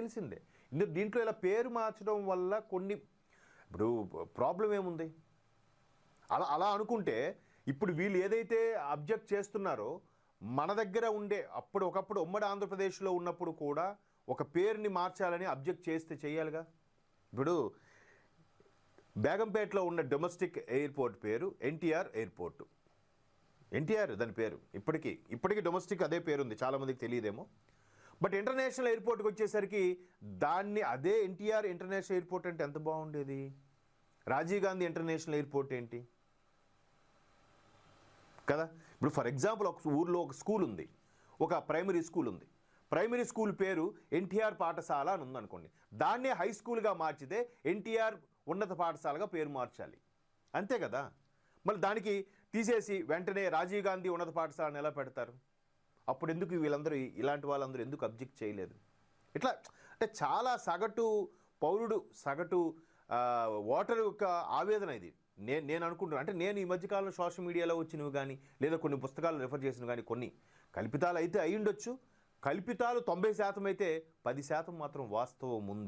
తెలిసిందే. దీంట్లో ఇలా పేరు మార్చడం వల్ల కొన్ని ఇప్పుడు ప్రాబ్లం ఏముంది? అలా అలా అనుకుంటే ఇప్పుడు వీళ్ళు ఏదైతే అబ్జెక్ట్ చేస్తున్నారో మన దగ్గర ఉండే ఒకప్పుడు ఉమ్మడి ఆంధ్రప్రదేశ్లో ఉన్నప్పుడు కూడా ఒక పేరుని మార్చాలని అబ్జెక్ట్ చేస్తే చేయాలిగా. ఇప్పుడు బేగంపేటలో ఉన్న డొమెస్టిక్ ఎయిర్పోర్ట్ పేరు ఎన్టీఆర్ ఎయిర్పోర్ట్. ఎన్టీఆర్ దాని పేరు, ఇప్పటికీ డొమెస్టిక్ అదే పేరు ఉంది, చాలామందికి తెలియదేమో. బట్ ఇంటర్నేషనల్ ఎయిర్పోర్ట్కి వచ్చేసరికి దాన్ని అదే ఎన్టీఆర్ ఇంటర్నేషనల్ ఎయిర్పోర్ట్ అంటే ఎంత బాగుండేది. రాజీవ్ గాంధీ ఇంటర్నేషనల్ ఎయిర్పోర్ట్ ఏంటి కదా. ఇప్పుడు ఫర్ ఎగ్జాంపుల్ ఒక ఊర్లో ఒక స్కూల్ ఉంది, ఒక ప్రైమరీ స్కూల్ ఉంది. ప్రైమరీ స్కూల్ పేరు ఎన్టీఆర్ పాఠశాల అని ఉందనుకోండి, దాన్నే హై స్కూల్గా మార్చితే ఎన్టీఆర్ ఉన్నత పాఠశాలగా పేరు మార్చాలి, అంతే కదా. మళ్ళీ దానికి తీసేసి వెంటనే రాజీవ్ గాంధీ ఉన్నత పాఠశాలను ఎలా పెడతారు? అప్పుడు ఎందుకు వీళ్ళందరూ, ఇలాంటి వాళ్ళందరూ ఎందుకు అబ్జెక్ట్ చేయలేదు? ఇట్లా అంటే చాలా సగటు పౌరుడు, సగటు ఓటర్ యొక్క ఆవేదన ఇది. నేను అనుకుంటున్నాను. అంటే నేను ఈ మధ్యకాలంలో సోషల్ మీడియాలో వచ్చినవి కానీ, లేదా కొన్ని పుస్తకాలు రిఫర్ చేసినవి కానీ, కొన్ని కల్పితాలు అయితే అయి ఉండొచ్చు. కల్పితాలు 90% అయితే 10% మాత్రం వాస్తవం ఉంది.